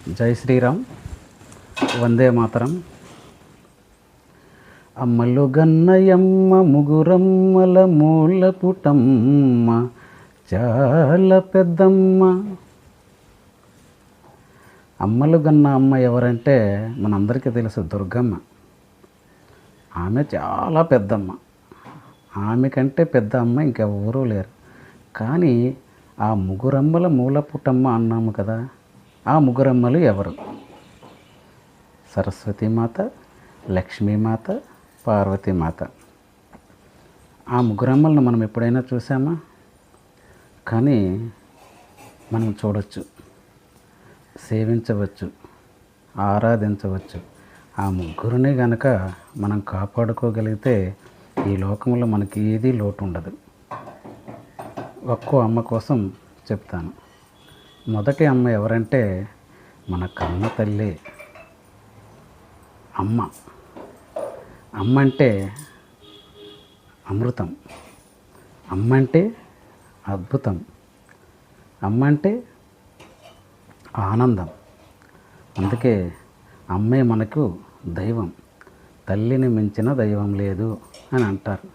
జై శ్రీరామ్, వందే మాతరం. అమ్మలు గన్నయమ్మ ముగురమ్మల మూల పుటమ్మ చాలా పెద్దమ్మ. అమ్మలు గన్న అమ్మ ఎవరంటే మనందరికీ తెలుసు, దుర్గమ్మ. ఆమె చాలా పెద్దమ్మ. ఆమె కంటే పెద్ద అమ్మ ఇంకెవరూ లేరు. కానీ ఆ ముగురమ్మల మూల పుటమ్మ అన్నాము కదా, ఆ ముగురమ్మలు ఎవరు? సరస్వతీమాత, లక్ష్మీమాత, పార్వతీమాత. ఆ ముగ్గురమ్మలను మనం ఎప్పుడైనా చూసామా? కానీ మనం చూడవచ్చు, సేవించవచ్చు, ఆరాధించవచ్చు. ఆ ముగ్గురిని గనక మనం కాపాడుకోగలిగితే ఈ లోకంలో మనకి ఏదీ లోటు ఉండదు. ఒక్కో అమ్మ కోసం చెప్తాను. మొదటి అమ్మ ఎవరంటే మన కన్న తల్లి అమ్మ. అమ్మ అంటే అమృతం, అమ్మ అంటే అద్భుతం, అమ్మ అంటే ఆనందం. అందుకే అమ్మే మనకు దైవం. తల్లిని మించిన దైవం లేదు అని అంటారు.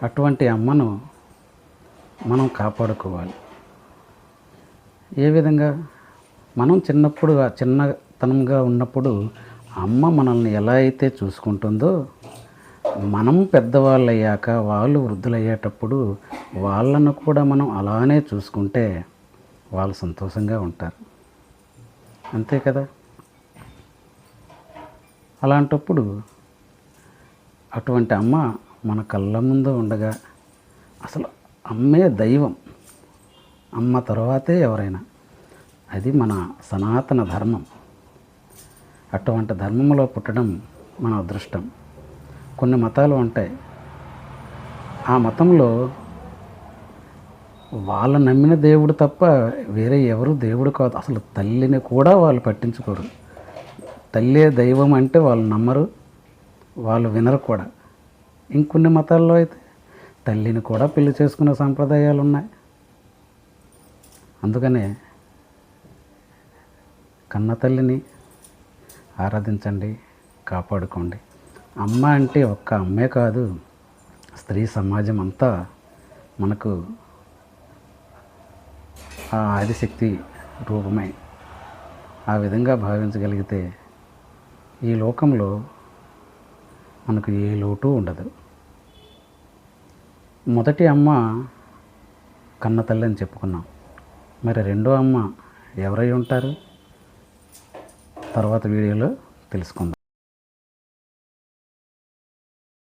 అటువంటి అమ్మను మనం కాపాడుకోవాలి. ఏ విధంగా? మనం చిన్నతనంగా ఉన్నప్పుడు అమ్మ మనల్ని ఎలా అయితే చూసుకుంటుందో, మనం పెద్దవాళ్ళు అయ్యాక, వాళ్ళు వృద్ధులయ్యేటప్పుడు వాళ్ళను కూడా మనం అలానే చూసుకుంటే వాళ్ళు సంతోషంగా ఉంటారు. అంతే కదా? అలాంటప్పుడు అటువంటి అమ్మ మన కళ్ళ ముందు ఉండగా, అసలు అమ్మే దైవం. అమ్మ తర్వాతే ఎవరైనా. అది మన సనాతన ధర్మం. అటువంటి ధర్మంలో పుట్టడం మన అదృష్టం. కొన్ని మతాలు ఉంటాయి. ఆ మతంలో వాళ్ళ నమ్మిన దేవుడు తప్ప వేరే ఎవరు దేవుడు కాదు. అసలు తల్లిని కూడా వాళ్ళు పట్టించుకోరు. తల్లే దైవం అంటే వాళ్ళు నమ్మరు, వాళ్ళు వినరు కూడా. ఇంకొన్ని మతాల్లో అయితే తల్లిని కూడా పెళ్లి చేసుకునే సాంప్రదాయాలు ఉన్నాయి. అందుకనే కన్న తల్లిని ఆరాధించండి, కాపాడుకోండి. అమ్మ అంటే ఒక్క అమ్మే కాదు, స్త్రీ సమాజం అంతా మనకు ఆ ఆదిశక్తి రూపమే. ఆ విధంగా భావించగలిగితే ఈ లోకంలో మనకు ఏ లోటు ఉండదు. మొదటి అమ్మ కన్న తల్లి అని చెప్పుకున్నాం. మరి రెండో అమ్మ ఎవరై ఉంటారు? తర్వాత వీడియోలో తెలుసుకుందాం.